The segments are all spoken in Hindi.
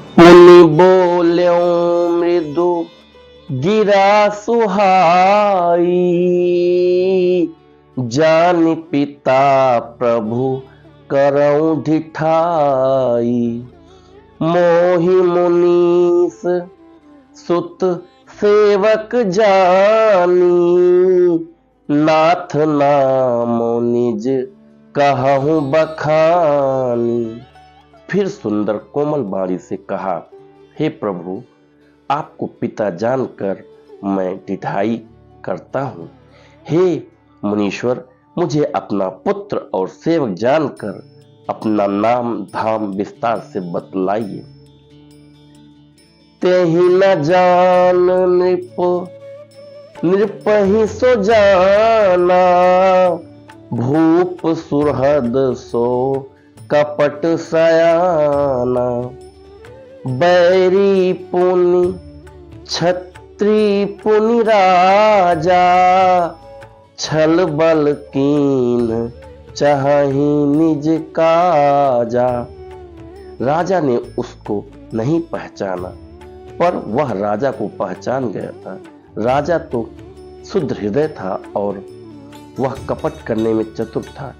पुनि बोल्यों मृदु गिरा सुहाई, जानि पिता प्रभु करऊं ढिठाई। मोहि मुनीस सुत सेवक जानी, नाथ नामो निज कहूँ बखानी। फिर सुंदर कोमल वाणी से कहा, हे प्रभु, आपको पिता जानकर मैं ढिठाई करता हूँ। हे मुनीश्वर, मुझे अपना पुत्र और सेवक जानकर अपना नाम धाम विस्तार से बतलाइए। तेहि न जान नृपहि सो जाना, भूप सुहृद सो कपट सयाना। बैरी पुनि छत्री पुनि राजा, छल बल कीन चाहि निज काजा। राजा ने उसको नहीं पहचाना, पर वह राजा को पहचान गया था। राजा तो शुद्ध हृदय था और वह कपट करने में चतुर था।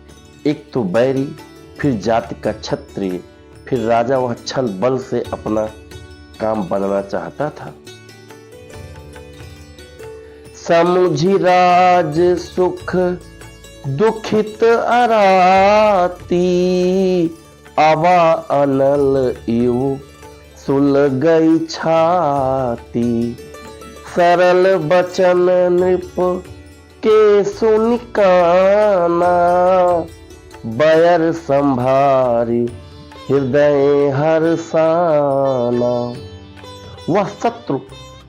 एक तो बैरी, फिर जाति का क्षत्रिय, फिर राजा। वह छल बल से अपना काम बनाना चाहता था। समुझि राज सुख दुखित अराती, अवा अनल इव सुलगई छाती। सरल बचन नृप के सुनि काना, बयर संभारी हृदय हर्षाना। वह शत्रु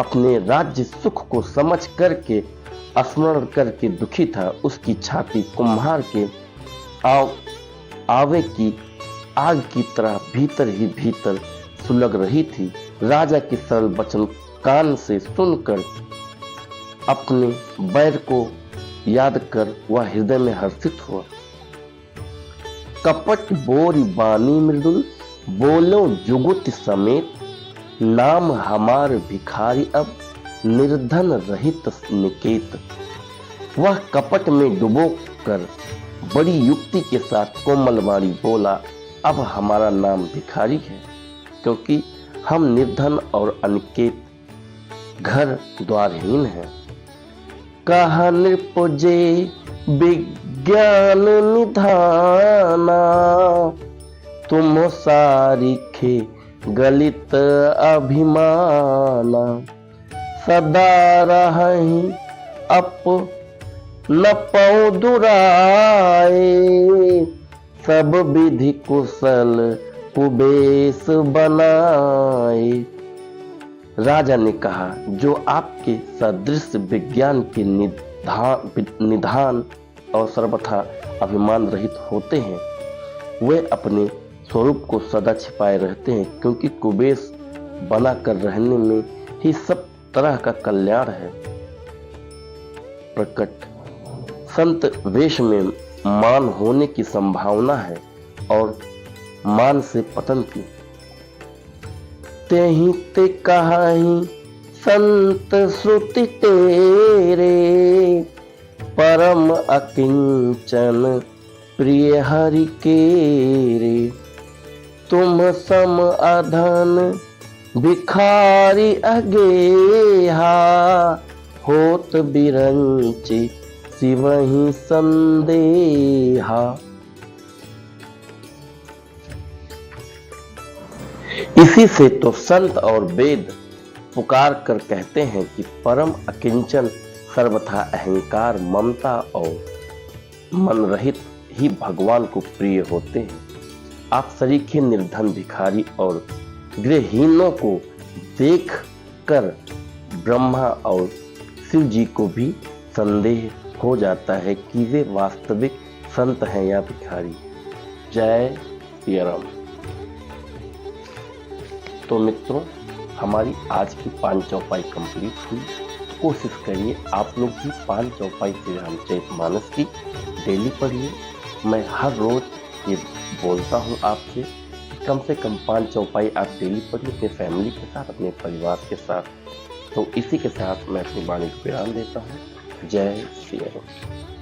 अपने राज्य सुख को समझ करके स्मरण करके दुखी था। उसकी छाती कुम्हार के आवे की आग की तरह भीतर ही भीतर सुलग रही थी। राजा की सरल वचन कान से सुनकर अपने बैर को याद कर वह हृदय में हर्षित हुआ। कपट बोरी बानी मृदुल, बोलो जुगुत समेत। नाम हमार भिखारी अब, निर्धन रहित निकेत। वह कपट में डुबो कर बड़ी युक्ति के साथ कोमल वाणी बोला, अब हमारा नाम भिखारी है, क्योंकि हम निर्धन और अनिकेत घर द्वारहीन हैं। कहा नृपुजे विज्ञान निधाना, तुम सारिखे गलित अभिमाना। सदा रहहि अप न पौ दुराए, सब विधि कुशल कुबेश बनाए। राजा ने कहा, जो आपके सदृश विज्ञान के निधान और सर्वथा अभिमान रहित होते हैं, वे अपने स्वरूप को सदा छिपाए रहते हैं, क्योंकि कुबेश बना कर रहने में ही सब तरह का कल्याण है। प्रकट संत वेश में मान होने की संभावना है और मान से पतन की। तेहि ते कहाहि संत श्रुति तेरे, परम अकिंचन प्रिय हरि केरे। तुम सम अधन भिखारी अगेहा, होत बिरंचि सिवहि संदेहा। इसी से तो संत और वेद पुकार कर कहते हैं कि परम अकिंचन सर्वथा अहंकार, ममता और मन रहित ही भगवान को प्रिय होते हैं। आप सरीखे निर्धन भिखारी और गृहहीनों को देख कर ब्रह्मा और शिव जी को भी संदेह हो जाता है कि वे वास्तविक संत हैं या भिखारी। जय सिया राम। तो मित्रों, हमारी आज की 5 चौपाई कंप्लीट हुई। कोशिश करिए आप लोग भी 5 चौपाई श्री रामचरितमानस की डेली पढ़िए। मैं हर रोज ये बोलता हूँ आपसे, कम से कम 5 चौपाई आप डेली पढ़िए अपने फैमिली के साथ, अपने परिवार के साथ। तो इसी के साथ मैं अपनी वाणी को विराम देता हूँ। जय श्री राम।